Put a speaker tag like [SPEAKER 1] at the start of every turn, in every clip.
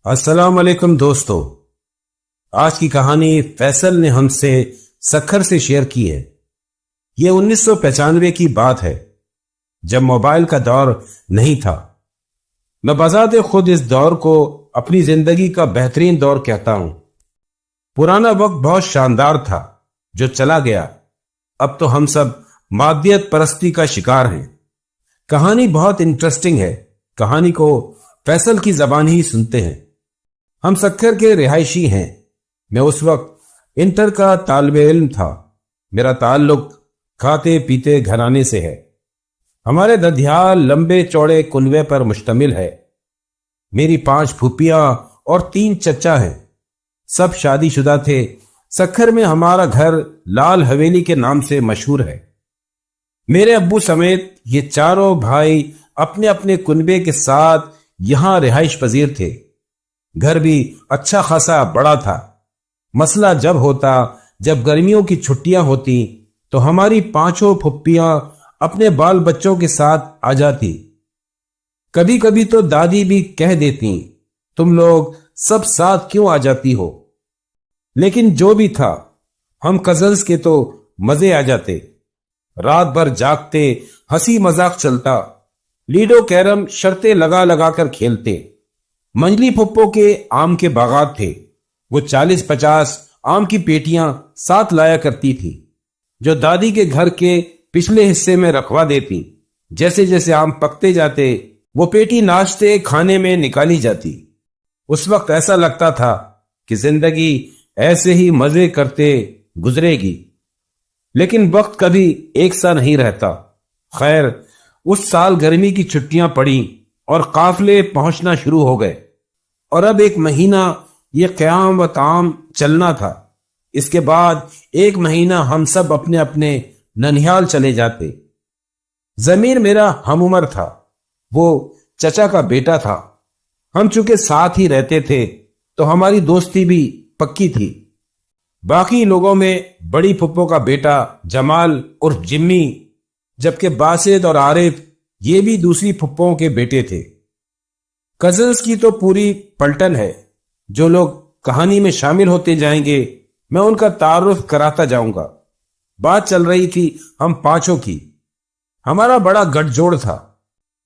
[SPEAKER 1] السلام علیکم دوستو، آج کی کہانی فیصل نے ہم سے سکھر سے شیئر کی ہے۔ یہ 1995 کی بات ہے، جب موبائل کا دور نہیں تھا۔ میں بذات خود اس دور کو اپنی زندگی کا بہترین دور کہتا ہوں۔ پرانا وقت بہت شاندار تھا جو چلا گیا، اب تو ہم سب مادیت پرستی کا شکار ہیں۔ کہانی بہت انٹرسٹنگ ہے، کہانی کو فیصل کی زبان ہی سنتے ہیں۔ ہم سکھر کے رہائشی ہیں۔ میں اس وقت انٹر کا طالب علم تھا۔ میرا تعلق کھاتے پیتے گھرانے سے ہے۔ ہمارے ددھیال لمبے چوڑے کنوے پر مشتمل ہے۔ میری 5 پھوپھیاں اور 3 چچا ہیں، سب شادی شدہ تھے۔ سکھر میں ہمارا گھر لال حویلی کے نام سے مشہور ہے۔ میرے ابو سمیت یہ چاروں بھائی اپنے اپنے کنبے کے ساتھ یہاں رہائش پذیر تھے۔ گھر بھی اچھا خاصا بڑا تھا۔ مسئلہ جب ہوتا جب گرمیوں کی چھٹیاں ہوتی تو ہماری 5 پھوپھیاں اپنے بال بچوں کے ساتھ آ جاتی۔ کبھی کبھی تو دادی بھی کہہ دیتی تم لوگ سب ساتھ کیوں آ جاتی ہو، لیکن جو بھی تھا ہم کزنز کے تو مزے آ جاتے۔ رات بھر جاگتے، ہنسی مذاق چلتا، لیڈو کیرم شرطیں لگا لگا کر کھیلتے۔ منجلی پھپھو کے آم کے باغات تھے، وہ 40-50 آم کی پیٹیاں ساتھ لایا کرتی تھی، جو دادی کے گھر کے پچھلے حصے میں رکھوا دیتی۔ جیسے جیسے آم پکتے جاتے وہ پیٹی ناشتے کھانے میں نکالی جاتی۔ اس وقت ایسا لگتا تھا کہ زندگی ایسے ہی مزے کرتے گزرے گی، لیکن وقت کبھی ایک سا نہیں رہتا۔ خیر، اس سال گرمی کی چھٹیاں پڑیں اور قافلے پہنچنا شروع ہو گئے، اور اب 1 مہینہ یہ قیام و طعام چلنا تھا۔ اس کے بعد 1 مہینہ ہم سب اپنے اپنے ننیال چلے جاتے۔ ضمیر میرا ہم عمر تھا، وہ چچا کا بیٹا تھا۔ ہم چونکہ ساتھ ہی رہتے تھے تو ہماری دوستی بھی پکی تھی۔ باقی لوگوں میں بڑی پھپھو کا بیٹا جمال عرف جمی، جبکہ باسط اور عارف یہ بھی دوسری پھپھوؤں کے بیٹے تھے۔ کزنز کی تو پوری پلٹن ہے۔ جو لوگ کہانی میں شامل ہوتے جائیں گے میں ان کا تعارف کراتا جاؤں گا۔ بات چل رہی تھی ہم 5 کی۔ ہمارا بڑا گٹھ جوڑ تھا۔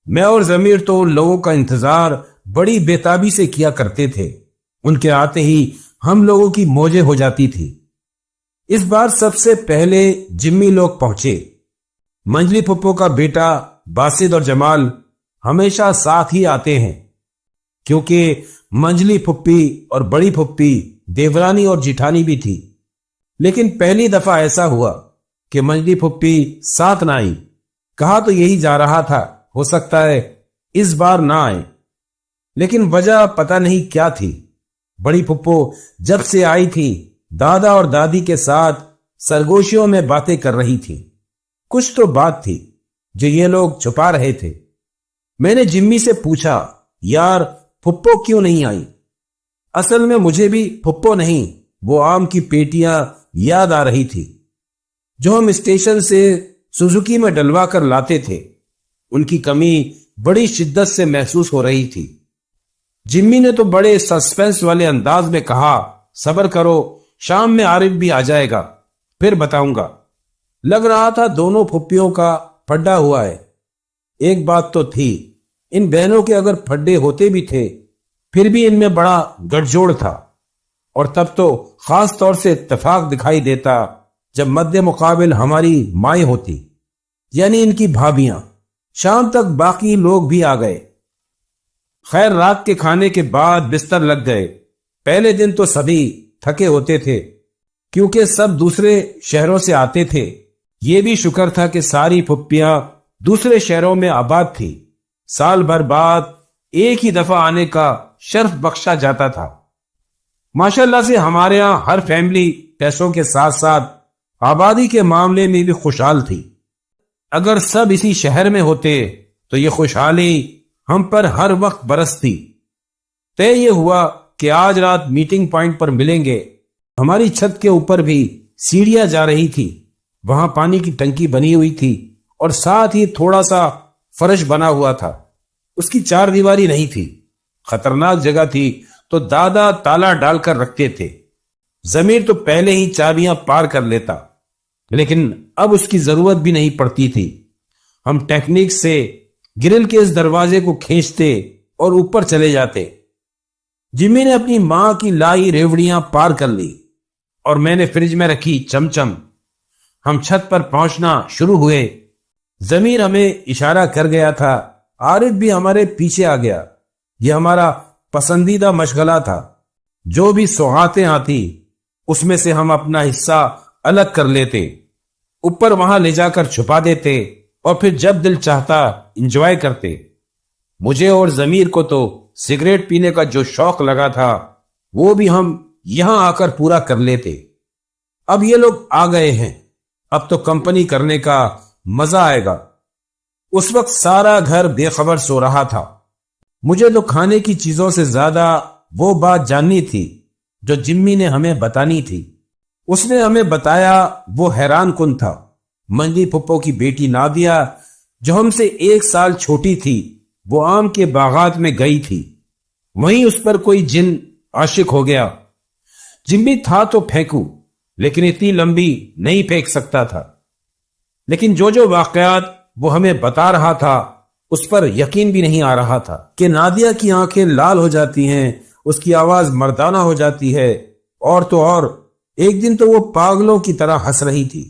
[SPEAKER 1] میں اور ضمیر تو ان لوگوں کا انتظار بڑی بےتابی سے کیا کرتے تھے۔ ان کے آتے ہی ہم لوگوں کی موجیں ہو جاتی تھی۔ اس بار سب سے پہلے جمی لوگ پہنچے۔ منجلی پھپھو کا بیٹا باسط اور جمال ہمیشہ ساتھ ہی آتے ہیں، کیونکہ منجلی پھپھی اور بڑی پھپھی دیورانی اور جیٹھانی بھی تھی۔ لیکن پہلی دفعہ ایسا ہوا کہ منجلی پھپھی ساتھ نہ آئی۔ کہا تو یہی جا رہا تھا ہو سکتا ہے اس بار نہ آئے، لیکن وجہ پتہ نہیں کیا تھی۔ بڑی پھپھو جب سے آئی تھی دادا اور دادی کے ساتھ سرگوشیوں میں باتیں کر رہی تھی۔ کچھ تو بات تھی جو یہ لوگ چھپا رہے تھے۔ میں نے جمی سے پوچھا، یار پھپھو کیوں نہیں آئی؟ اصل میں مجھے بھی پھپھو نہیں، وہ آم کی پیٹیاں یاد آ رہی تھی جو ہم اسٹیشن سے سوزوکی میں ڈلوا کر لاتے تھے۔ ان کی کمی بڑی شدت سے محسوس ہو رہی تھی۔ جمی نے تو بڑے سسپینس والے انداز میں کہا، صبر کرو، شام میں عارف بھی آ جائے گا، پھر بتاؤں گا۔ لگ رہا تھا دونوں پھپھیوں کا پھڈا ہوا ہے۔ ایک بات تو تھی، ان بہنوں کے اگر پھڈے ہوتے بھی تھے پھر بھی ان میں بڑا گٹھ جوڑ تھا، اور تب تو خاص طور سے اتفاق دکھائی دیتا جب مد مقابل ہماری مائیں ہوتی، یعنی ان کی بھابیاں۔ شام تک باقی لوگ بھی آ گئے۔ خیر، رات کے کھانے کے بعد بستر لگ گئے۔ پہلے دن تو سبھی تھکے ہوتے تھے کیونکہ سب دوسرے شہروں سے آتے تھے۔ یہ بھی شکر تھا کہ ساری پھپھیاں دوسرے شہروں میں آباد تھی۔ سال بھر بعد ایک ہی دفعہ آنے کا شرف بخشا جاتا تھا۔ ماشاءاللہ سے ہمارے ہاں ہر فیملی پیسوں کے ساتھ ساتھ آبادی کے معاملے میں بھی خوشحال تھی۔ اگر سب اسی شہر میں ہوتے تو یہ خوشحالی ہم پر ہر وقت برستی۔ طے یہ ہوا کہ آج رات میٹنگ پوائنٹ پر ملیں گے۔ ہماری چھت کے اوپر بھی سیڑھیاں جا رہی تھی، وہاں پانی کی ٹنکی بنی ہوئی تھی اور ساتھ ہی تھوڑا سا فرش بنا ہوا تھا۔ اس کی 4 دیواری نہیں تھی، خطرناک جگہ تھی، تو دادا تالا ڈال کر رکھتے تھے۔ ضمیر تو پہلے ہی چابیاں پار کر لیتا، لیکن اب اس کی ضرورت بھی نہیں پڑتی تھی۔ ہم ٹیکنیک سے گرل کے اس دروازے کو کھینچتے اور اوپر چلے جاتے۔ جمی نے اپنی ماں کی لائی ریوڑیاں پار کر لی اور میں نے فریج میں رکھی چمچم۔ ہم چھت پر پہنچنا شروع ہوئے۔ ضمیر ہمیں اشارہ کر گیا تھا، عارف بھی ہمارے پیچھے آ گیا۔ یہ ہمارا پسندیدہ مشغلہ تھا۔ جو بھی سوغاتیں آتی اس میں سے ہم اپنا حصہ الگ کر لیتے، اوپر وہاں لے جا کر چھپا دیتے اور پھر جب دل چاہتا انجوائے کرتے۔ مجھے اور ضمیر کو تو سگریٹ پینے کا جو شوق لگا تھا وہ بھی ہم یہاں آ کر پورا کر لیتے۔ اب یہ لوگ آ گئے ہیں، اب تو کمپنی کرنے کا مزہ آئے گا۔ اس وقت سارا گھر بے خبر سو رہا تھا۔ مجھے تو کھانے کی چیزوں سے زیادہ وہ بات جاننی تھی جو جمی نے ہمیں بتانی تھی۔ اس نے ہمیں بتایا، وہ حیران کن تھا۔ منجلی پھپھو کی بیٹی نادیہ جو ہم سے 1 سال چھوٹی تھی، وہ آم کے باغات میں گئی تھی۔ وہیں اس پر کوئی جن عاشق ہو گیا۔ جمی تھا تو پھینکوں، لیکن اتنی لمبی نہیں پھینک سکتا تھا۔ لیکن جو واقعات وہ ہمیں بتا رہا تھا اس پر یقین بھی نہیں آ رہا تھا کہ نادیہ کی آنکھیں لال ہو جاتی ہیں، اس کی آواز مردانہ ہو جاتی ہے، اور تو اور ایک دن تو وہ پاگلوں کی طرح ہنس رہی تھی،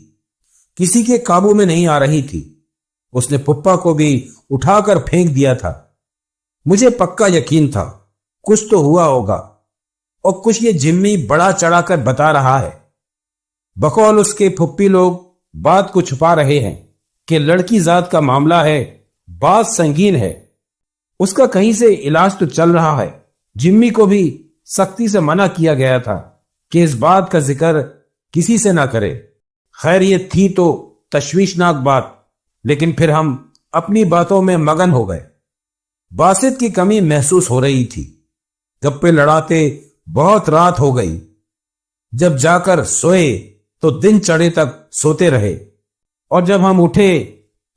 [SPEAKER 1] کسی کے قابو میں نہیں آ رہی تھی۔ اس نے پپا کو بھی اٹھا کر پھینک دیا تھا۔ مجھے پکا یقین تھا کچھ تو ہوا ہوگا، اور کچھ یہ جمی بڑا چڑھا کر بتا رہا ہے۔ بقول اس کے پھپھی لوگ بات کو چھپا رہے ہیں کہ لڑکی ذات کا معاملہ ہے، بات سنگین ہے، اس کا کہیں سے علاج تو چل رہا ہے۔ جمی کو بھی سختی سے منع کیا گیا تھا کہ اس بات کا ذکر کسی سے نہ کرے۔ خیر یہ تھی تو تشویشناک بات، لیکن پھر ہم اپنی باتوں میں مگن ہو گئے۔ باسط کی کمی محسوس ہو رہی تھی۔ گپے لڑاتے بہت رات ہو گئی۔ جب جا کر سوئے تو دن چڑھے تک سوتے رہے، اور جب ہم اٹھے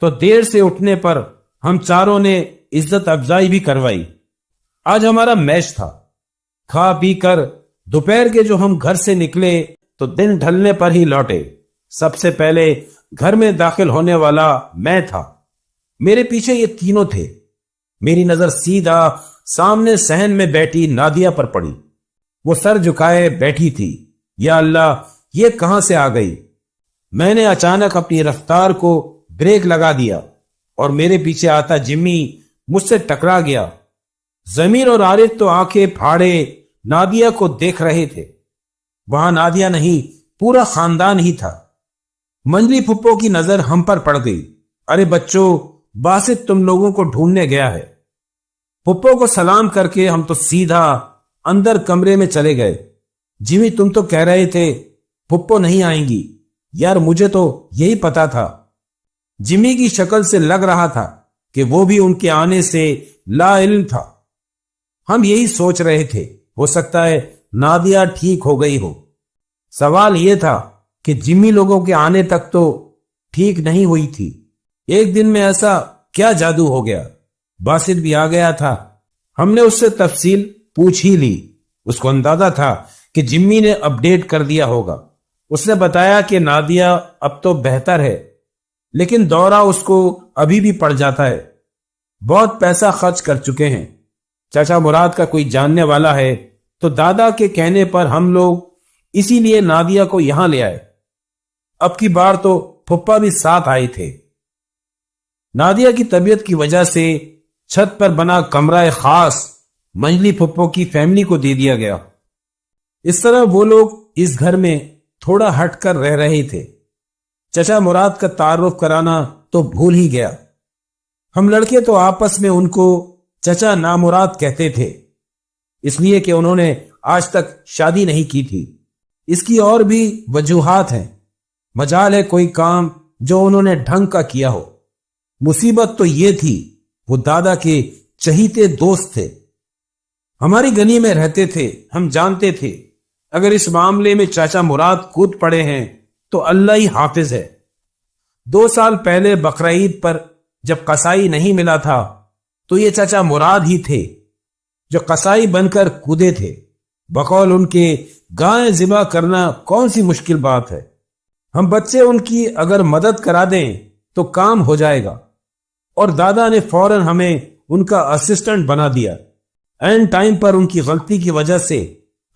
[SPEAKER 1] تو دیر سے اٹھنے پر ہم چاروں نے عزت افزائی بھی کروائی۔ آج ہمارا میچ تھا۔ کھا پی کر دوپہر کے جو ہم گھر سے نکلے تو دن ڈھلنے پر ہی لوٹے۔ سب سے پہلے گھر میں داخل ہونے والا میں تھا۔ میرے پیچھے یہ تینوں تھے۔ میری نظر سیدھا سامنے صحن میں بیٹھی نادیہ پر پڑی۔ وہ سر جھکائے بیٹھی تھی۔ یا اللہ، یہ کہاں سے آ گئی؟ میں نے اچانک اپنی رفتار کو بریک لگا دیا اور میرے پیچھے آتا جمی مجھ سے ٹکرا گیا۔ ضمیر اور عارف تو آنکھیں پھاڑے نادیہ کو دیکھ رہے تھے۔ وہاں نادیہ نہیں، پورا خاندان ہی تھا۔ منجلی پھپھو کی نظر ہم پر پڑ گئی۔ ارے بچوں، باسط تم لوگوں کو ڈھونڈنے گیا ہے۔ پھپھو کو سلام کر کے ہم تو سیدھا اندر کمرے میں چلے گئے۔ جمی تم تو کہہ رہے تھے پھپھو نہیں آئیں گی۔ یار مجھے تو یہی پتا تھا۔ جمی کی شکل سے لگ رہا تھا کہ وہ بھی ان کے آنے سے لا علم تھا۔ ہم یہی سوچ رہے تھے، ہو سکتا ہے نادیہ ٹھیک ہو گئی ہو۔ سوال یہ تھا کہ جمی لوگوں کے آنے تک تو ٹھیک نہیں ہوئی تھی۔ ایک دن میں ایسا کیا جادو ہو گیا؟ باسط بھی آ گیا تھا۔ ہم نے اس سے تفصیل پوچھ ہی لی۔ اس کو اندازہ تھا کہ جمی نے اپڈیٹ کر دیا ہوگا۔ اس نے بتایا کہ نادیہ اب تو بہتر ہے، لیکن دورہ اس کو ابھی بھی پڑ جاتا ہے۔ بہت پیسہ خرچ کر چکے ہیں۔ چاچا مراد کا کوئی جاننے والا ہے، تو دادا کے کہنے پر ہم لوگ اسی لیے نادیہ کو یہاں لے آئے۔ اب کی بار تو پھپھا بھی ساتھ آئے تھے۔ نادیہ کی طبیعت کی وجہ سے چھت پر بنا کمرہ خاص منجلی پھپھو کی فیملی کو دے دیا گیا۔ اس طرح وہ لوگ اس گھر میں تھوڑا ہٹ کر رہ رہے تھے۔ چچا مراد کا تعارف کرانا تو بھول ہی گیا۔ ہم لڑکے تو آپس میں ان کو چچا نامراد کہتے تھے، اس لیے کہ انہوں نے آج تک شادی نہیں کی تھی۔ اس کی اور بھی وجوہات ہیں۔ مجال ہے کوئی کام جو انہوں نے ڈھنگ کا کیا ہو۔ مصیبت تو یہ تھی وہ دادا کے چہیتے دوست تھے، ہماری گلی میں رہتے تھے۔ ہم جانتے تھے اگر اس معاملے میں چاچا مراد کود پڑے ہیں تو اللہ ہی حافظ ہے۔ 2 سال پہلے بقرعید پر جب قصائی نہیں ملا تھا تو یہ چاچا مراد ہی تھے جو قصائی بن کر کودے تھے۔ بقول ان کے گائیں ذبح کرنا کون سی مشکل بات ہے، ہم بچے ان کی اگر مدد کرا دیں تو کام ہو جائے گا۔ اور دادا نے فوراً ہمیں ان کا اسسٹنٹ بنا دیا۔ اینڈ ٹائم پر ان کی غلطی کی وجہ سے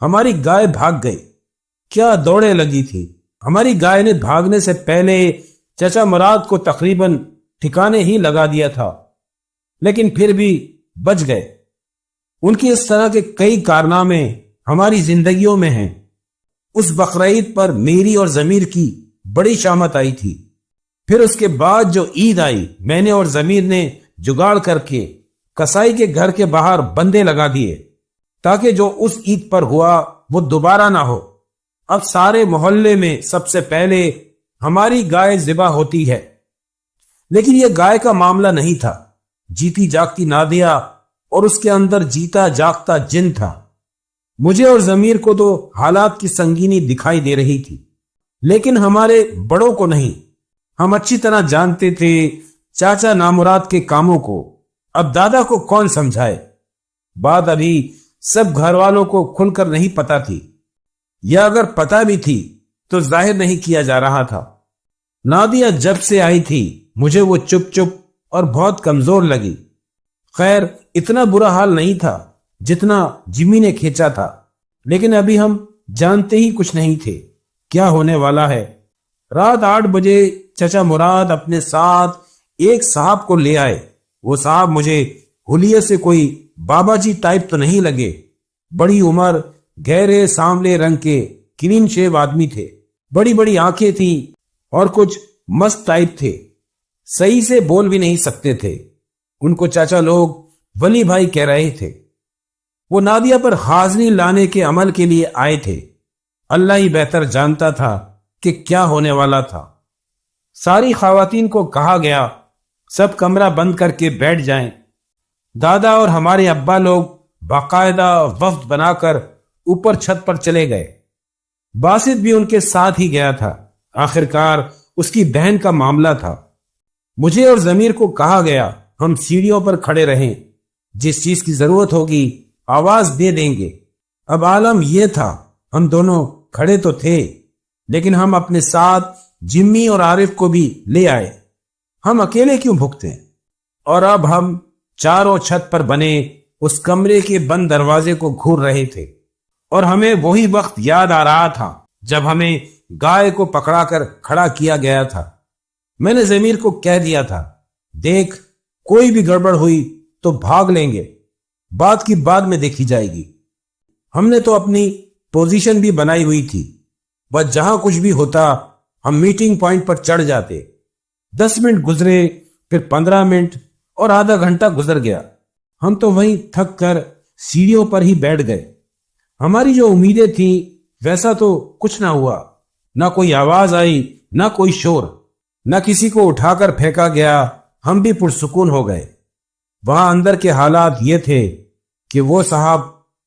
[SPEAKER 1] ہماری گائے بھاگ گئی۔ کیا دوڑیں لگی تھی! ہماری گائے نے بھاگنے سے پہلے چچا مراد کو تقریباً ٹھکانے ہی لگا دیا تھا، لیکن پھر بھی بچ گئے۔ ان کی اس طرح کے کئی کارنامے ہماری زندگیوں میں ہیں۔ اس بقرعید پر میری اور ضمیر کی بڑی شامت آئی تھی۔ پھر اس کے بعد جو عید آئی، میں نے اور ضمیر نے جگاڑ کر کے کسائی کے گھر کے باہر بندے لگا دیے تاکہ جو اس عید پر ہوا وہ دوبارہ نہ ہو۔ اب سارے محلے میں سب سے پہلے ہماری گائے ذبح ہوتی ہے۔ لیکن یہ گائے کا معاملہ نہیں تھا، جیتی جاگتی نادیہ اور اس کے اندر جیتا جاگتا جن تھا۔ مجھے اور ضمیر کو تو حالات کی سنگینی دکھائی دے رہی تھی، لیکن ہمارے بڑوں کو نہیں۔ ہم اچھی طرح جانتے تھے چاچا نامراد کے کاموں کو۔ اب دادا کو کون سمجھائے؟ بات ابھی سب گھر والوں کو کھل کر نہیں پتا تھی، یا اگر پتا بھی تھی تو ظاہر نہیں کیا جا رہا تھا۔ نادیہ جب سے آئی تھی مجھے وہ چپ چپ اور بہت کمزور لگی۔ خیر اتنا برا حال نہیں تھا جتنا جمی نے کھینچا تھا، لیکن ابھی ہم جانتے ہی کچھ نہیں تھے کیا ہونے والا ہے۔ رات 8 بجے چچا مراد اپنے ساتھ ایک صاحب کو لے آئے۔ وہ صاحب مجھے حلیے سے کوئی بابا جی ٹائپ تو نہیں لگے۔ بڑی عمر، گہرے سانولے رنگ کے کلین شیو آدمی تھے، بڑی بڑی آنکھیں تھیں اور کچھ مست ٹائپ تھے، صحیح سے بول بھی نہیں سکتے تھے۔ ان کو چاچا لوگ ولی بھائی کہہ رہے تھے۔ وہ نادیہ پر حاضری لانے کے عمل کے لیے آئے تھے۔ اللہ ہی بہتر جانتا تھا کہ کیا ہونے والا تھا۔ ساری خواتین کو کہا گیا سب کمرہ بند کر کے بیٹھ جائیں۔ دادا اور ہمارے ابا لوگ باقاعدہ وفد بنا کر اوپر چھت پر چلے گئے۔ باسط بھی ان کے ساتھ ہی گیا تھا، آخرکار اس کی بہن کا معاملہ تھا۔ مجھے اور ضمیر کو کہا گیا ہم سیڑھیوں پر کھڑے رہیں، جس چیز کی ضرورت ہوگی آواز دے دیں گے۔ اب عالم یہ تھا ہم دونوں کھڑے تو تھے، لیکن ہم اپنے ساتھ جمی اور عارف کو بھی لے آئے۔ ہم اکیلے کیوں بھگتے ہیں؟ اور اب ہم چاروں چھت پر بنے اس کمرے کے بند دروازے کو گھور رہے تھے، اور ہمیں وہی وقت یاد آ رہا تھا جب ہمیں گائے کو پکڑا کر کھڑا کیا گیا تھا۔ میں نے ضمیر کو کہہ دیا تھا دیکھ کوئی بھی گڑبڑ ہوئی تو بھاگ لیں گے، بات کی بعد میں دیکھی جائے گی۔ ہم نے تو اپنی پوزیشن بھی بنائی ہوئی تھی، بس جہاں کچھ بھی ہوتا ہم میٹنگ پوائنٹ پر چڑھ جاتے۔ 10 منٹ گزرے، پھر 15 منٹ اور آدھا گھنٹہ گزر گیا۔ ہم تو وہیں تھک کر سیڑھیوں پر ہی بیٹھ گئے۔ ہماری جو امیدیں تھیں ویسا تو کچھ نہ ہوا، نہ کوئی آواز آئی، نہ کوئی شور، نہ کسی کو اٹھا کر پھینکا گیا۔ ہم بھی پرسکون ہو گئے۔ وہاں اندر کے حالات یہ تھے کہ وہ صاحب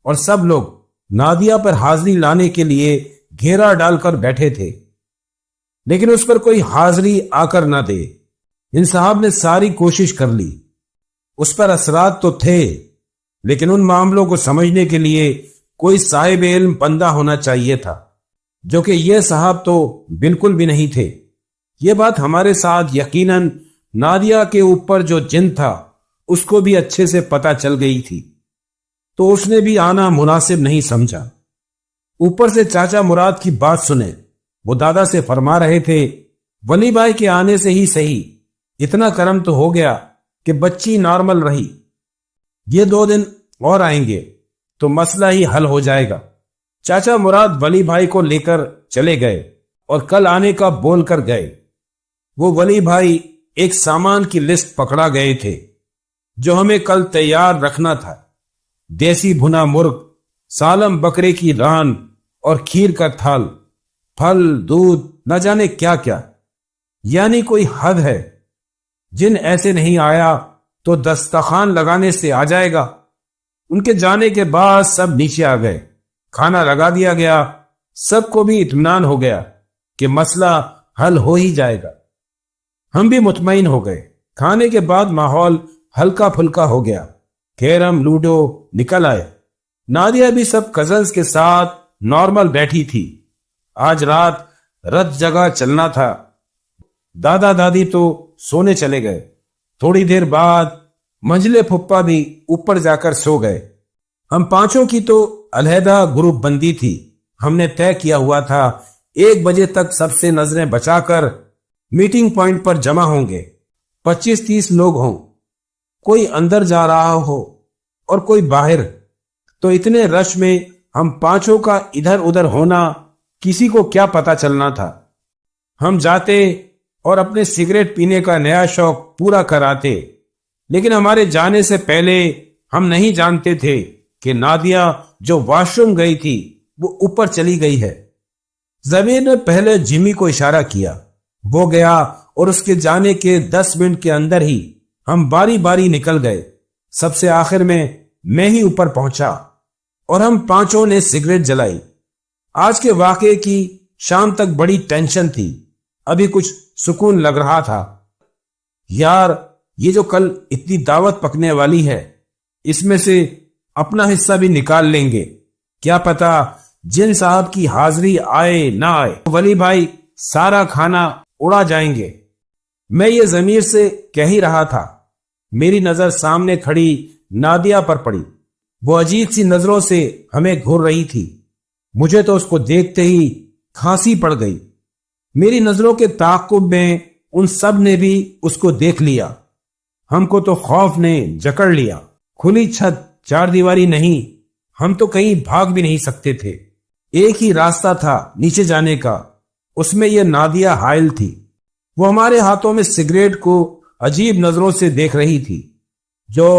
[SPEAKER 1] اور سب لوگ نادیہ پر حاضری لانے کے لیے گھیرا ڈال کر بیٹھے تھے، لیکن اس پر کوئی حاضری آ کر نہ دے۔ ان صاحب نے ساری کوشش کر لی، اس پر اثرات تو تھے، لیکن ان معاملوں کو سمجھنے کے لیے کوئی صاحب علم بندہ ہونا چاہیے تھا، جو کہ یہ صاحب تو بالکل بھی نہیں تھے۔ یہ بات ہمارے ساتھ یقیناً نادیہ کے اوپر جو جن تھا اس کو بھی اچھے سے پتہ چل گئی تھی، تو اس نے بھی آنا مناسب نہیں سمجھا۔ اوپر سے چاچا مراد کی بات سنے، وہ دادا سے فرما رہے تھے ولی بھائی کے آنے سے ہی صحیح، اتنا کرم تو ہو گیا کہ بچی نارمل رہی، یہ 2 دن اور آئیں گے تو مسئلہ ہی حل ہو جائے گا۔ چاچا مراد ولی بھائی کو لے کر چلے گئے اور کل آنے کا بول کر گئے۔ وہ ولی بھائی ایک سامان کی لسٹ پکڑا گئے تھے جو ہمیں کل تیار رکھنا تھا۔ دیسی بھنا مرغ، سالم بکرے کی ران اور کھیر کا تھال، پھل، دودھ، نہ جانے کیا کیا، یعنی کوئی حد ہے۔ جن ایسے نہیں آیا تو دسترخوان لگانے سے آ جائے گا۔ ان کے جانے کے بعد سب نیچے آ گئے، کھانا لگا دیا گیا، سب کو بھی اطمینان ہو گیا کہ مسئلہ حل ہو ہی جائے گا۔ ہم بھی مطمئن ہو گئے۔ کھانے کے بعد ماحول ہلکا پھلکا ہو گیا۔ کیرم لوڈو نکل آئے۔ نادیہ بھی سب کزنز کے ساتھ نارمل بیٹھی تھی۔ آج رات رت جگہ چلنا تھا۔ دادا دادی تو سونے چلے گئے۔ تھوڑی دیر بعد منجلے پھپھا بھی اوپر جا کر سو گئے۔ ہم پانچوں کی تو علیحدہ گروپ بندی تھی۔ ہم نے طے کیا ہوا تھا 1 بجے تک سب سے نظریں بچا کر میٹنگ پوائنٹ پر جمع ہوں گے۔ 25-30 لوگ ہوں، کوئی اندر جا رہا ہو اور کوئی باہر، تو اتنے رش میں ہم پانچوں کا ادھر ادھر ہونا کسی کو کیا پتا چلنا تھا۔ ہم جاتے اور اپنے سگریٹ پینے کا نیا شوق پورا کراتے، لیکن ہمارے جانے سے پہلے ہم نہیں جانتے تھے کہ نادیہ جو واش روم گئی تھی وہ اوپر چلی گئی ہے۔ زمین نے پہلے جمی کو اشارہ کیا، وہ گیا اور اس کے جانے کے 10 منٹ کے اندر ہی ہم باری باری نکل گئے۔ سب سے آخر میں ہی اوپر پہنچا اور ہم پانچوں نے سگریٹ جلائی۔ آج کے واقعے کی شام تک بڑی ٹینشن تھی، ابھی کچھ سکون لگ رہا تھا۔ یار یہ جو کل اتنی دعوت پکنے والی ہے، اس میں سے اپنا حصہ بھی نکال لیں گے، کیا پتا جن صاحب کی حاضری آئے نہ آئے، ولی بھائی سارا کھانا اڑا جائیں گے۔ میں یہ ضمیر سے کہہ ہی رہا تھا، میری نظر سامنے کھڑی نادیہ پر پڑی۔ وہ عجیب سی نظروں سے ہمیں گھور رہی تھی۔ مجھے تو اس کو دیکھتے ہی کھانسی پڑ گئی۔ میری نظروں کے تعاقب میں ان سب نے بھی اس کو دیکھ لیا۔ ہم کو تو خوف نے جکڑ لیا۔ کھلی چھت، 4 دیواری نہیں، ہم تو کہیں بھاگ بھی نہیں سکتے تھے۔ ایک ہی راستہ تھا نیچے جانے کا، اس میں یہ نادیہ حائل تھی۔ وہ ہمارے ہاتھوں میں سگریٹ کو عجیب نظروں سے دیکھ رہی تھی، جو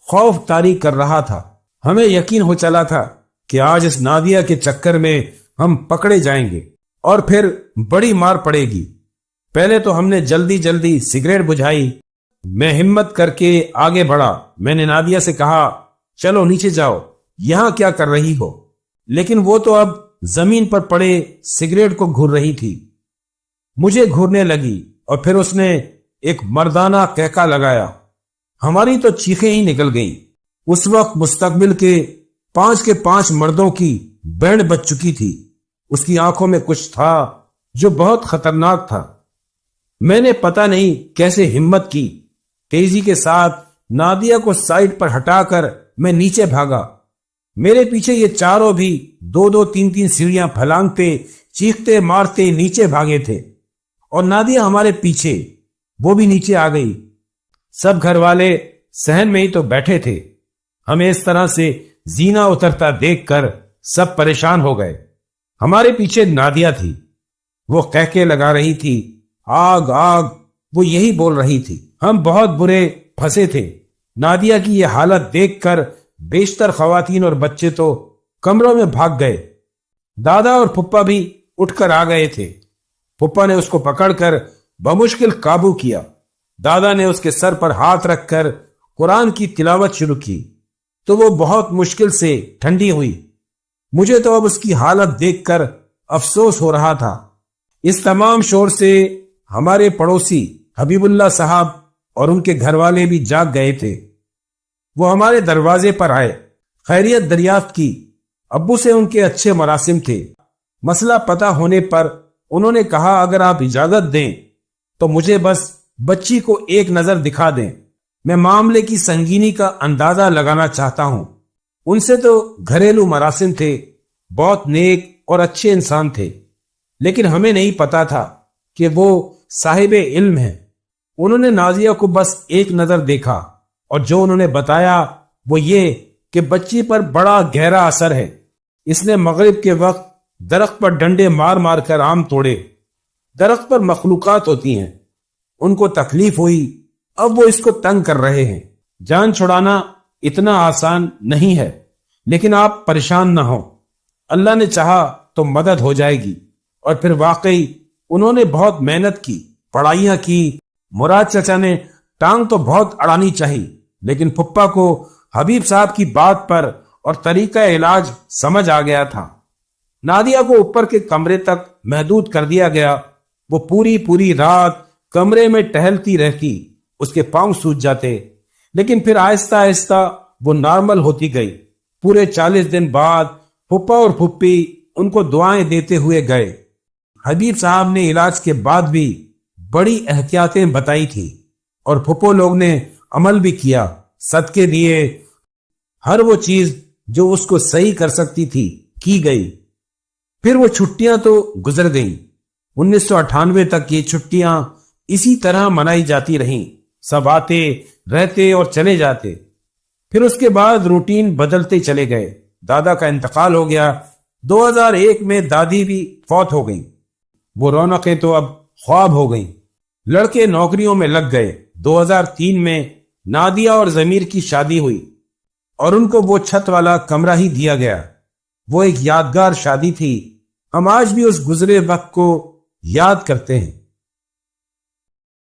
[SPEAKER 1] خوف طاری کر رہا تھا۔ ہمیں یقین ہو چلا تھا کہ آج اس نادیہ کے چکر میں ہم پکڑے جائیں گے اور پھر بڑی مار پڑے گی۔ پہلے تو ہم نے جلدی سگریٹ بجھائی۔ میں ہمت کر کے آگے بڑھا۔ میں نے نادیہ سے کہا، چلو نیچے جاؤ، یہاں کیا کر رہی ہو؟ لیکن وہ تو اب زمین پر پڑے سگریٹ کو گھور رہی تھی۔ مجھے گھورنے لگی اور پھر اس نے ایک مردانہ کہکا لگایا۔ ہماری تو چیخیں ہی نکل گئیں۔ اس وقت مستقبل کے 5 مردوں کی بینڈ بج چکی تھی۔ اس کی آنکھوں میں کچھ تھا جو بہت خطرناک تھا۔ میں نے پتہ نہیں کیسے ہمت کی، تیزی کے ساتھ نادیہ کو سائڈ پر ہٹا کر میں نیچے بھاگا۔ میرے پیچھے یہ چاروں بھی 2 3 سیڑھیاں پھلانگتے، چیختے مارتے نیچے بھاگے تھے، اور نادیہ ہمارے پیچھے، وہ بھی نیچے آ گئی۔ سب گھر والے صحن میں ہی تو بیٹھے تھے۔ ہمیں اس طرح سے زینہ اترتا دیکھ کر سب پریشان ہو گئے۔ ہمارے پیچھے نادیہ تھی، وہ کہکے لگا رہی تھی، آگ آگ، وہ یہی بول رہی تھی۔ ہم بہت برے پھنسے تھے۔ نادیہ کی یہ حالت دیکھ کر بیشتر خواتین اور بچے تو کمروں میں بھاگ گئے۔ دادا اور پھپھا بھی اٹھ کر آ گئے تھے۔ پھپھا نے اس کو پکڑ کر بمشکل قابو کیا۔ دادا نے اس کے سر پر ہاتھ رکھ کر قرآن کی تلاوت شروع کی تو وہ بہت مشکل سے ٹھنڈی ہوئی۔ مجھے تو اب اس کی حالت دیکھ کر افسوس ہو رہا تھا۔ اس تمام شور سے ہمارے پڑوسی حبیب اللہ صاحب اور ان کے گھر والے بھی جاگ گئے تھے۔ وہ ہمارے دروازے پر آئے، خیریت دریافت کی۔ ابو سے ان کے اچھے مراسم تھے۔ مسئلہ پتہ ہونے پر انہوں نے کہا، اگر آپ اجازت دیں تو مجھے بس بچی کو ایک نظر دکھا دیں، میں معاملے کی سنگینی کا اندازہ لگانا چاہتا ہوں۔ ان سے تو گھریلو مراسم تھے، بہت نیک اور اچھے انسان تھے، لیکن ہمیں نہیں پتا تھا کہ وہ صاحب علم ہیں۔ انہوں نے نازیہ کو بس ایک نظر دیکھا، اور جو انہوں نے بتایا وہ یہ کہ بچی پر بڑا گہرا اثر ہے۔ اس نے مغرب کے وقت درخت پر ڈنڈے مار مار کر آم توڑے۔ درخت پر مخلوقات ہوتی ہیں، ان کو تکلیف ہوئی، اب وہ اس کو تنگ کر رہے ہیں۔ جان چھڑانا اتنا آسان نہیں ہے، لیکن آپ پریشان نہ ہوں، اللہ نے چاہا تو مدد ہو جائے گی۔ اور پھر واقعی انہوں نے بہت محنت کی، پڑھائیاں کی۔ مراد چچا نے ٹانگ تو بہت اڑانی چاہی، لیکن پھپھا کو حبیب صاحب کی بات پر اور طریقہ علاج سمجھ آ گیا تھا۔ نادیہ کو اوپر کے کمرے تک محدود کر دیا گیا۔ وہ پوری رات کمرے میں ٹہلتی رہتی، اس کے پاؤں سوج جاتے، لیکن پھر آہستہ آہستہ وہ نارمل ہوتی گئی۔ پورے 40 دن بعد پھپھا اور پھپھی ان کو دعائیں دیتے ہوئے گئے۔ حبیب صاحب نے علاج کے بعد بھی بڑی احتیاطیں بتائی تھی اور پھپھو لوگ نے عمل بھی کیا، صدقے دیے، ہر وہ چیز جو اس کو صحیح کر سکتی تھی کی گئی۔ پھر وہ چھٹیاں تو گزر گئیں۔ 1998 تک یہ چھٹیاں اسی طرح منائی جاتی رہیں، سب آتے رہتے اور چلے جاتے۔ پھر اس کے بعد روٹین بدلتے چلے گئے۔ دادا کا انتقال ہو گیا، 2001 میں دادی بھی فوت ہو گئی۔ وہ رونقیں تو اب خواب ہو گئیں۔ لڑکے نوکریوں میں لگ گئے۔ 2003 میں نادیہ اور ضمیر کی شادی ہوئی اور ان کو وہ چھت والا کمرہ ہی دیا گیا۔ وہ ایک یادگار شادی تھی۔ ہم آج بھی اس گزرے وقت کو یاد کرتے ہیں۔